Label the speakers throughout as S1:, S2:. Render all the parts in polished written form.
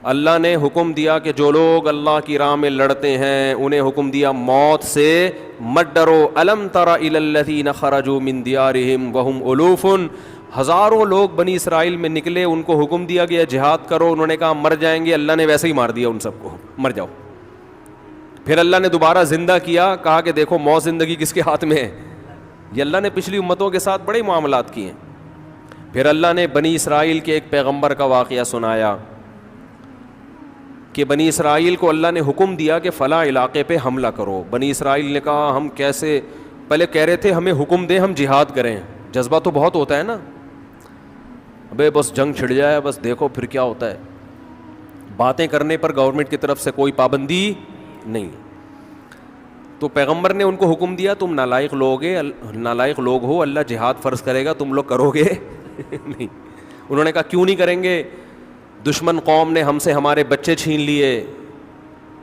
S1: اللہ نے حکم دیا کہ جو لوگ اللہ کی راہ میں لڑتے ہیں انہیں حکم دیا موت سے مت ڈرو. الم تر الی الذین خرجوا من دیارہم وہم الوف, ہزاروں لوگ بنی اسرائیل میں نکلے, ان کو حکم دیا گیا جہاد کرو, انہوں نے کہا مر جائیں گے, اللہ نے ویسے ہی مار دیا ان سب کو, مر جاؤ. پھر اللہ نے دوبارہ زندہ کیا, کہا کہ دیکھو موت زندگی کس کے ہاتھ میں ہے. یہ اللہ نے پچھلی امتوں کے ساتھ بڑے معاملات کیے ہیں. پھر اللہ نے بنی اسرائیل کے ایک پیغمبر کا واقعہ سنایا کہ بنی اسرائیل کو اللہ نے حکم دیا کہ فلاں علاقے پہ حملہ کرو. بنی اسرائیل نے کہا ہم کیسے, پہلے کہہ رہے تھے ہمیں حکم دیں ہم جہاد کریں, جذبہ تو بہت ہوتا ہے نا, ابے بس جنگ چھڑ جائے بس دیکھو پھر کیا ہوتا ہے. باتیں کرنے پر گورنمنٹ کی طرف سے کوئی پابندی نہیں. تو پیغمبر نے ان کو حکم دیا تم نالائق لوگ ہو, اللہ جہاد فرض کرے گا تم لوگ کرو گے نہیں. انہوں نے کہا کیوں نہیں کریں گے, دشمن قوم نے ہم سے ہمارے بچے چھین لیے,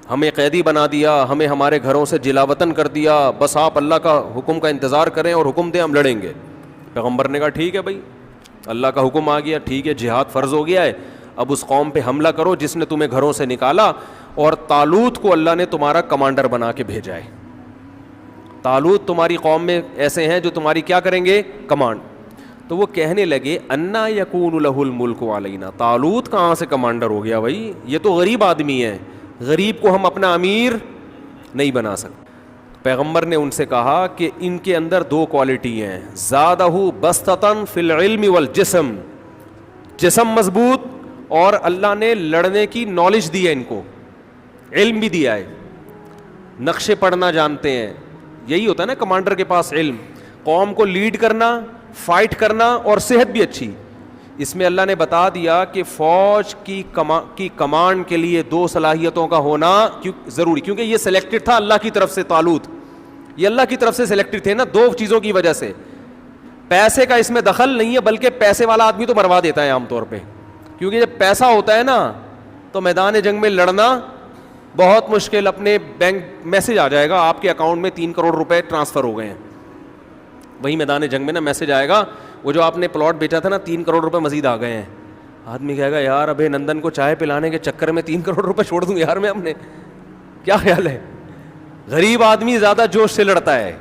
S1: ہمیں قیدی بنا دیا, ہمیں ہمارے گھروں سے جلا وطن کر دیا, بس آپ اللہ کا حکم کا انتظار کریں اور حکم دیں ہم لڑیں گے. پیغمبر نے کہا ٹھیک ہے بھائی, اللہ کا حکم آ گیا, ٹھیک ہے جہاد فرض ہو گیا ہے, اب اس قوم پہ حملہ کرو جس نے تمہیں گھروں سے نکالا, اور طالوت کو اللہ نے تمہارا کمانڈر بنا کے بھیجا ہے. طالوت تمہاری قوم میں ایسے ہیں جو تمہاری کیا کریں گے, کمانڈ. تو وہ کہنے لگے انا یکون لہ الملک علینا, طالوت کہاں سے کمانڈر ہو گیا بھائی, یہ تو غریب آدمی ہے, غریب کو ہم اپنا امیر نہیں بنا سکتے. پیغمبر نے ان سے کہا کہ ان کے اندر دو کوالٹی ہیں, زادہ بسطۃ فی العلم والجسم, جسم مضبوط اور اللہ نے لڑنے کی نالج دی ہے, ان کو علم بھی دیا ہے, نقشے پڑھنا جانتے ہیں. یہی ہوتا ہے نا کمانڈر کے پاس علم, قوم کو لیڈ کرنا, فائٹ کرنا اور صحت بھی اچھی. اس میں اللہ نے بتا دیا کہ فوج کی کمانڈ کے لیے دو صلاحیتوں کا ہونا ضروری, کیونکہ یہ سلیکٹڈ تھا اللہ کی طرف سے. طالوت یہ اللہ کی طرف سے سلیکٹڈ تھے نا, دو چیزوں کی وجہ سے. پیسے کا اس میں دخل نہیں ہے, بلکہ پیسے والا آدمی تو مروا دیتا ہے عام طور پہ, کیونکہ جب پیسہ ہوتا ہے نا تو میدان جنگ میں لڑنا بہت مشکل. اپنے بینک میسج آ جائے گا آپ کے اکاؤنٹ میں 3 کروڑ روپے ٹرانسفر ہو گئے ہیں, وہی میدان جنگ میں نا میسج آئے گا, وہ جو آپ نے پلاٹ بیچا تھا نا 3 کروڑ روپے مزید آ گئے ہیں. آدمی کہے گا یار ابے نندن کو چائے پلانے کے چکر میں 3 کروڑ روپے چھوڑ دوں یار میں اپنے, کیا خیال ہے. غریب آدمی زیادہ جوش سے لڑتا ہے.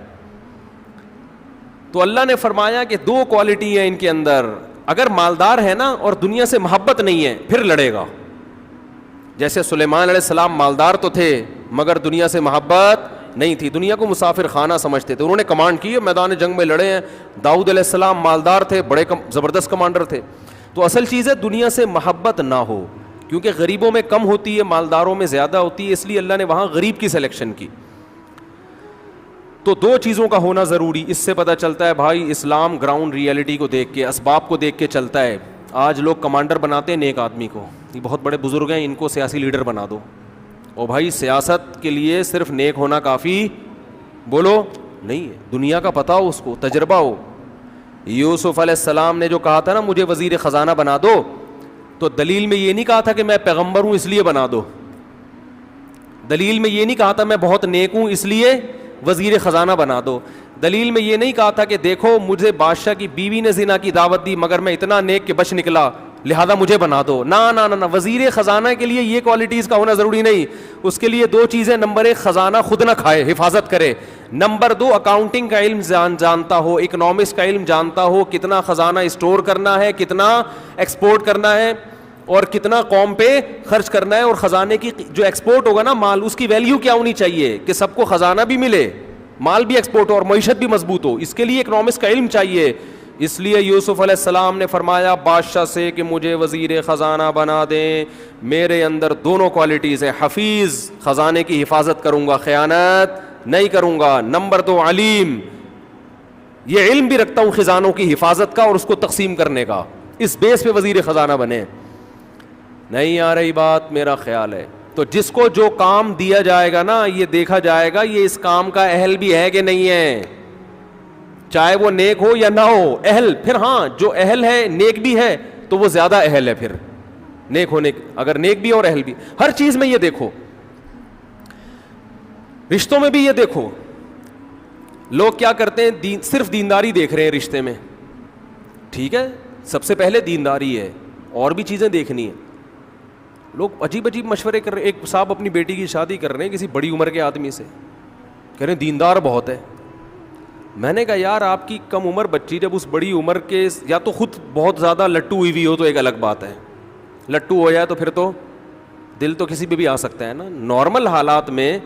S1: تو اللہ نے فرمایا کہ دو کوالٹی ہیں ان کے اندر, اگر مالدار ہے نا اور دنیا سے محبت نہیں ہے پھر لڑے گا. جیسے سلیمان علیہ السلام مالدار تو تھے مگر دنیا سے محبت نہیں تھی, دنیا کو مسافر خانہ سمجھتے تھے, انہوں نے کمانڈ کی, میدان جنگ میں لڑے ہیں. داؤد علیہ السلام مالدار تھے, بڑے زبردست کمانڈر تھے. تو اصل چیز ہے دنیا سے محبت نہ ہو, کیونکہ غریبوں میں کم ہوتی ہے, مالداروں میں زیادہ ہوتی ہے, اس لیے اللہ نے وہاں غریب کی سلیکشن کی. تو دو چیزوں کا ہونا ضروری. اس سے پتہ چلتا ہے بھائی اسلام گراؤنڈ ریئلٹی کو دیکھ کے, اسباب کو دیکھ کے چلتا ہے. آج لوگ کمانڈر بناتے ہیں نیک آدمی کو, یہ بہت بڑے بزرگ ہیں ان کو سیاسی لیڈر بنا دو. اور بھائی سیاست کے لیے صرف نیک ہونا کافی بولو نہیں ہے, دنیا کا پتہ ہو, اس کو تجربہ ہو. یوسف علیہ السلام نے جو کہا تھا نا مجھے وزیر خزانہ بنا دو, تو دلیل میں یہ نہیں کہا تھا کہ میں پیغمبر ہوں اس لیے بنا دو, دلیل میں یہ نہیں کہا تھا میں بہت نیک ہوں اس لیے وزیر خزانہ بنا دو, دلیل میں یہ نہیں کہا تھا کہ دیکھو مجھے بادشاہ کی بیوی نے زنا کی دعوت دی مگر میں اتنا نیک کہ بچ نکلا لہذا مجھے بنا دو. نہ وزیر خزانہ کے لیے یہ کوالٹیز کا ہونا ضروری نہیں. اس کے لیے دو چیزیں, نمبر 1 خزانہ خود نہ کھائے, حفاظت کرے, نمبر 2 اکاؤنٹنگ کا علم جانتا ہو, اکنامکس کا علم جانتا ہو, کتنا خزانہ اسٹور کرنا ہے, کتنا ایکسپورٹ کرنا ہے اور کتنا قوم پہ خرچ کرنا ہے, اور خزانے کی جو ایکسپورٹ ہوگا نا مال اس کی ویلیو کیا ہونی چاہیے کہ سب کو خزانہ بھی ملے, مال بھی ایکسپورٹ ہو اور معیشت بھی مضبوط ہو. اس کے لیے اکنامکس کا علم چاہیے. اس لیے یوسف علیہ السلام نے فرمایا بادشاہ سے کہ مجھے وزیر خزانہ بنا دیں, میرے اندر دونوں کوالٹیز ہیں, حفیظ خزانے کی حفاظت کروں گا, خیانت نہیں کروں گا. نمبر 2 علیم, یہ علم بھی رکھتا ہوں خزانوں کی حفاظت کا اور اس کو تقسیم کرنے کا, اس بیس پہ وزیر خزانہ بنے. نہیں آ رہی بات, میرا خیال ہے. تو جس کو جو کام دیا جائے گا نا یہ دیکھا جائے گا یہ اس کام کا اہل بھی ہے کہ نہیں ہے, چاہے وہ نیک ہو یا نہ ہو. اہل, پھر ہاں جو اہل ہے نیک بھی ہے تو وہ زیادہ اہل ہے پھر نیک ہونے, اگر نیک بھی اور اہل بھی. ہر چیز میں یہ دیکھو, رشتوں میں بھی یہ دیکھو. لوگ کیا کرتے ہیں, صرف دینداری دیکھ رہے ہیں رشتے میں. ٹھیک ہے, سب سے پہلے دینداری ہے, اور بھی چیزیں دیکھنی ہیں. لوگ عجیب عجیب مشورے کر رہے ہیں. ایک صاحب اپنی بیٹی کی شادی کر رہے ہیں کسی بڑی عمر کے آدمی سے, کہہ رہے ہیں دیندار بہت ہے. میں نے کہا یار آپ کی کم عمر بچی جب اس بڑی عمر کے, یا تو خود بہت زیادہ لٹو ہوئی ہوئی ہو تو ایک الگ بات ہے, لٹو ہو جائے تو پھر تو دل تو کسی پہ بھی آ سکتا ہے نا. نارمل حالات میں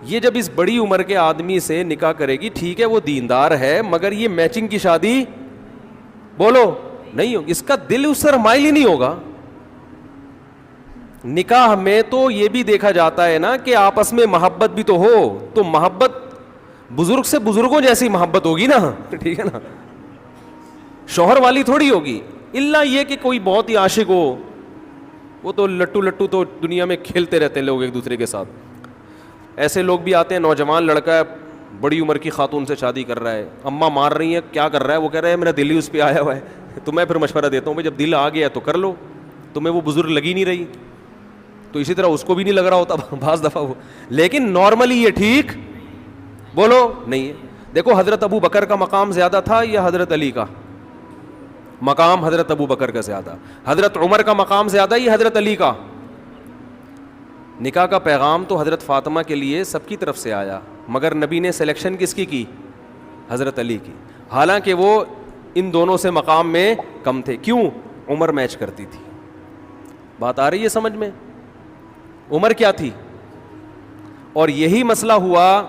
S1: یہ جب اس بڑی عمر کے آدمی سے نکاح کرے گی, ٹھیک ہے وہ دیندار ہے, مگر یہ میچنگ کی شادی بولو نہیں ہوگی, اس کا دل اس طرح مائل ہی نہیں ہوگا. نکاح میں تو یہ بھی دیکھا جاتا ہے نا کہ آپس میں محبت بھی تو ہو, تو محبت بزرگ سے بزرگوں جیسی محبت ہوگی نا, ٹھیک ہے نا, شوہر والی تھوڑی ہوگی. الا یہ کہ کوئی بہت ہی عاشق ہو, وہ تو لٹو لٹو تو دنیا میں کھیلتے رہتے ہیں لوگ ایک دوسرے کے ساتھ. ایسے لوگ بھی آتے ہیں, نوجوان لڑکا ہے بڑی عمر کی خاتون سے شادی کر رہا ہے, اماں مار رہی ہیں کیا کر رہا ہے, وہ کہہ رہا ہے میرا دل ہی اس پہ آیا ہوا ہے. تو میں پھر مشورہ دیتا ہوں بھائی جب دل آ گیا تو کر لو, تمہیں وہ بزرگ لگی نہیں رہی تو اسی طرح اس کو بھی نہیں لگ رہا ہوتا بعض دفعہ وہ, لیکن نارملی یہ ٹھیک بولو نہیں ہے. دیکھو حضرت ابو بکر کا مقام زیادہ تھا یا حضرت علی کا مقام؟ حضرت ابو بکر کا زیادہ. حضرت عمر کا مقام زیادہ یا حضرت علی کا؟ نکاح کا پیغام تو حضرت فاطمہ کے لیے سب کی طرف سے آیا, مگر نبی نے سلیکشن کس کی حضرت علی کی, حالانکہ وہ ان دونوں سے مقام میں کم تھے. کیوں؟ عمر میچ کرتی تھی. بات آ رہی ہے سمجھ میں؟ عمر کیا تھی. اور یہی مسئلہ ہوا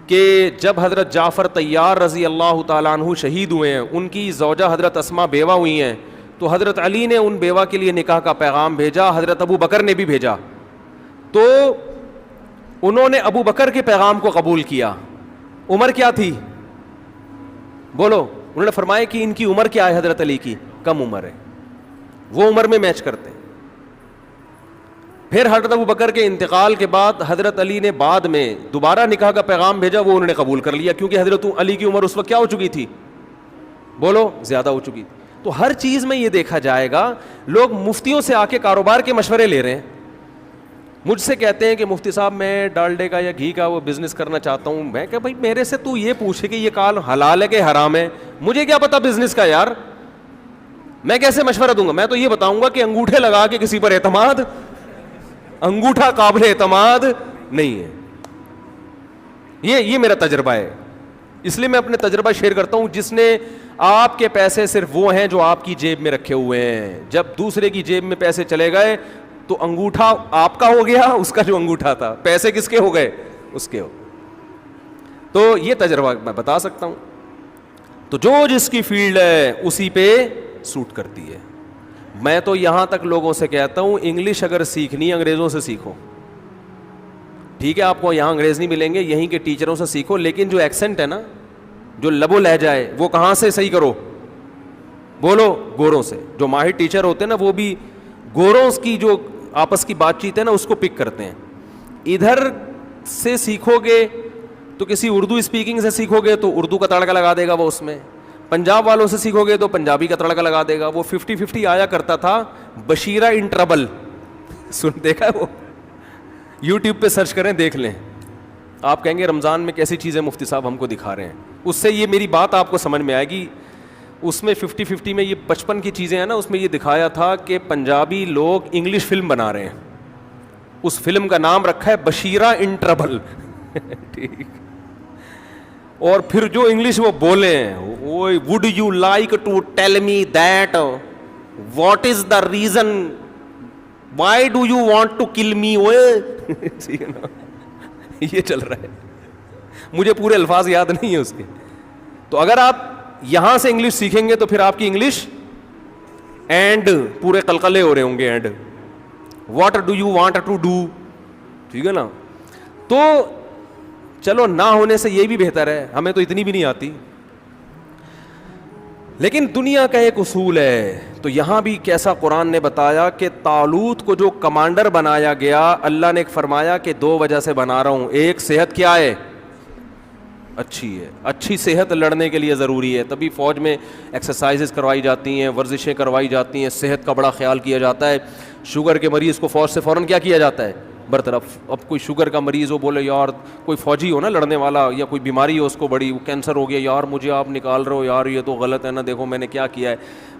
S1: کہ جب حضرت جعفر طیار رضی اللہ تعالیٰ عنہ شہید ہوئے ہیں, ان کی زوجہ حضرت اسماء بیوہ ہوئی ہیں, تو حضرت علی نے ان بیوہ کے لیے نکاح کا پیغام بھیجا, حضرت ابو بکر نے بھی بھیجا, تو انہوں نے ابو بکر کے پیغام کو قبول کیا. عمر کیا تھی بولو؟ انہوں نے فرمایا کہ ان کی عمر کیا ہے, حضرت علی کی کم عمر ہے, وہ عمر میں میچ کرتے ہیں. پھر حضرت ابو بکر کے انتقال کے بعد حضرت علی نے بعد میں دوبارہ نکاح کا پیغام بھیجا, وہ انہوں نے قبول کر لیا, کیونکہ حضرت علی کی عمر اس وقت کیا ہو چکی تھی بولو؟ زیادہ ہو چکی تھی. تو ہر چیز میں یہ دیکھا جائے گا, لوگ مفتیوں سے آ کے کاروبار کے مشورے لے رہے ہیں. مجھ سے کہتے ہیں کہ مفتی صاحب میں ڈالڈے کا یا گھی کا وہ بزنس کرنا چاہتا ہوں. میں کہ بھائی میرے سے تو یہ پوچھے کہ یہ کال حلال ہے کہ حرام ہے, مجھے کیا پتا بزنس کا یار, میں کیسے مشورہ دوں گا؟ میں تو یہ بتاؤں گا کہ انگوٹھے لگا کے کسی پر اعتماد, انگوٹھا قابل اعتماد نہیں ہے. یہ میرا تجربہ ہے, اس لیے میں اپنے تجربہ شیئر کرتا ہوں. جس نے آپ کے پیسے صرف وہ ہیں جو آپ کی جیب میں رکھے ہوئے ہیں, جب دوسرے کی جیب میں پیسے چلے گئے تو انگوٹھا آپ کا ہو گیا, اس کا جو انگوٹھا تھا, پیسے کس کے ہو گئے؟ اس کے ہو. تو یہ تجربہ میں بتا سکتا ہوں. تو جو جس کی فیلڈ ہے اسی پہ سوٹ کرتی ہے. میں تو یہاں تک لوگوں سے کہتا ہوں انگلش اگر سیکھنی ہے انگریزوں سے سیکھو, ٹھیک ہے آپ کو یہاں انگریز نہیں ملیں گے, یہیں کے ٹیچروں سے سیکھو, لیکن جو ایکسنٹ ہے نا, جو لب و لہجہ ہے, وہ کہاں سے صحیح کرو بولو؟ گوروں سے. جو ماہر ٹیچر ہوتے ہیں نا وہ بھی گوروں کی جو آپس کی بات چیت ہے نا اس کو پک کرتے ہیں. ادھر سے سیکھو گے تو کسی اردو اسپیکنگ سے سیکھو گے تو اردو کا تڑکا لگا دے گا وہ, اس میں پنجاب والوں سے سیکھو گے تو پنجابی کا تڑکا لگا دے گا. وہ 50-50 آیا کرتا تھا, بشیرہ ان ٹربل, سن دیکھا ہے وہ؟ یوٹیوب پہ سرچ کریں دیکھ لیں, آپ کہیں گے رمضان میں کیسی چیزیں مفتی صاحب ہم کو دکھا رہے ہیں. اس سے یہ میری بات آپ کو سمجھ میں آئے گی. اس میں 50-50 میں یہ بچپن کی چیزیں ہیں نا, اس میں یہ دکھایا تھا کہ پنجابی لوگ انگلش فلم بنا رہے ہیں, اس فلم کا نام رکھا ہے بشیرہ ان ٹربل ٹھیک, اور پھر جو انگلش وہ بولے ہیں, would you like to tell me that what is the reason why do you want to kill me, یہ چل رہا ہے. مجھے پورے الفاظ یاد نہیں ہے اس کے. تو اگر آپ یہاں سے انگلش سیکھیں گے تو پھر آپ کی انگلش اینڈ پورے قلقلے ہو رہے ہوں گے, and what do you want to do, ٹھیک ہے نا. تو چلو نہ ہونے سے یہ بھی بہتر ہے, ہمیں تو اتنی بھی نہیں آتی, لیکن دنیا کا ایک اصول ہے. تو یہاں بھی کیسا قرآن نے بتایا کہ طالوت کو جو کمانڈر بنایا گیا, اللہ نے ایک فرمایا کہ 2 وجہ سے بنا رہا ہوں. ایک, صحت کیا ہے؟ اچھی ہے. اچھی صحت لڑنے کے لیے ضروری ہے, تبھی فوج میں ایکسرسائزز کروائی جاتی ہیں, ورزشیں کروائی جاتی ہیں, صحت کا بڑا خیال کیا جاتا ہے. شوگر کے مریض کو فوج سے فوراً کیا کیا جاتا ہے؟ برطرف. اب کوئی شوگر کا مریض ہو, بولے یار کوئی فوجی ہو نا لڑنے والا, یا کوئی بیماری ہو اس کو بڑی, کینسر ہو گیا, یار مجھے آپ نکال رہے ہو, یار یہ تو غلط ہے نا, دیکھو میں نے کیا کیا ہے.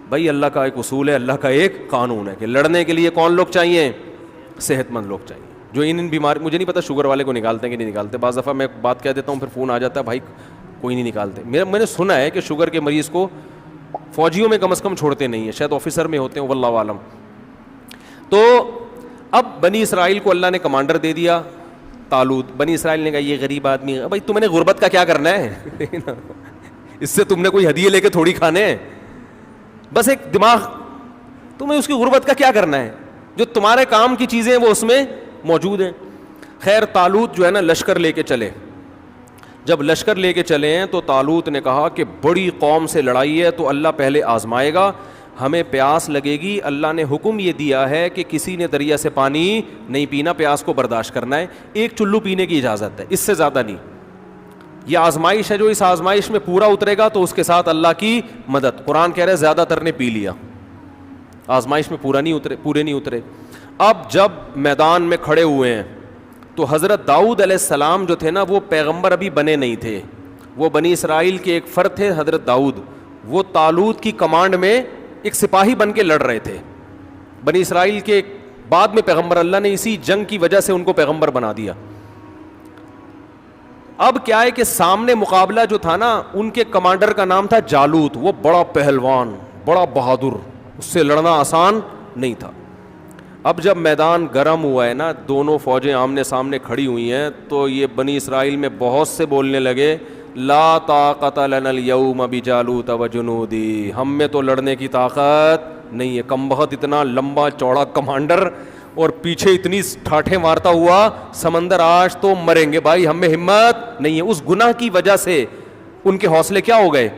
S1: بھائی اللہ کا ایک اصول ہے, اللہ کا ایک قانون ہے کہ لڑنے کے لیے کون لوگ چاہیے؟ صحت مند لوگ چاہیے. جو ان بیماری, مجھے نہیں پتا شوگر والے کو نکالتے ہیں کہ نہیں نکالتے, بعض دفعہ میں بات کہہ دیتا ہوں پھر فون آ جاتا ہے بھائی کوئی نہیں نکالتے. میں نے سنا ہے کہ شوگر کے مریض کو فوجیوں میں کم از کم چھوڑتے نہیں ہیں, شاید آفیسر میں ہوتے ہیں, واللہ عالم. تو اب بنی اسرائیل کو اللہ نے کمانڈر دے دیا طالوت. بنی اسرائیل نے کہا یہ غریب آدمی ہے, بھائی تم نے غربت کا کیا کرنا ہے اس سے تم نے کوئی ہدیے لے کے تھوڑی کھانے ہیں, بس ایک دماغ, تمہیں اس کی غربت کا کیا کرنا ہے, جو تمہارے کام کی چیزیں وہ اس میں موجود ہیں. خیر طالوت جو ہے نا لشکر لے کے چلے. جب لشکر لے کے چلے ہیں تو طالوت نے کہا کہ بڑی قوم سے لڑائی ہے تو اللہ پہلے آزمائے گا, ہمیں پیاس لگے گی, اللہ نے حکم یہ دیا ہے کہ کسی نے دریا سے پانی نہیں پینا, پیاس کو برداشت کرنا ہے, ایک چلو پینے کی اجازت ہے, اس سے زیادہ نہیں. یہ آزمائش ہے, جو اس آزمائش میں پورا اترے گا تو اس کے ساتھ اللہ کی مدد. قرآن کہہ رہے زیادہ تر نے پی لیا, آزمائش میں پورے نہیں اترے. اب جب میدان میں کھڑے ہوئے ہیں تو حضرت داؤد علیہ السلام جو تھے نا وہ پیغمبر ابھی بنے نہیں تھے, وہ بنی اسرائیل کے ایک فرد تھے حضرت داؤد, وہ طالوت کی کمانڈ میں ایک سپاہی بن کے لڑ رہے تھے. بنی اسرائیل کے بعد میں پیغمبر, اللہ نے اسی جنگ کی وجہ سے ان کو پیغمبر بنا دیا. اب کیا ہے کہ سامنے مقابلہ جو تھا نا, ان کے کمانڈر کا نام تھا جالوت, وہ بڑا پہلوان, بڑا بہادر, اس سے لڑنا آسان نہیں تھا. اب جب میدان گرم ہوا ہے نا, دونوں فوجیں آمنے سامنے کھڑی ہوئی ہیں, تو یہ بنی اسرائیل میں بہت سے بولنے لگے لا طاقت لنا اليوم بجالوت وجنودی, ہم میں تو لڑنے کی طاقت نہیں ہے. کم بخت اتنا لمبا چوڑا کمانڈر اور پیچھے اتنی ٹھاٹھیں مارتا ہوا سمندر, آج تو مریں گے بھائی, ہم میں ہمت نہیں ہے. اس گناہ کی وجہ سے ان کے حوصلے کیا ہو گئے؟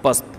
S1: پست.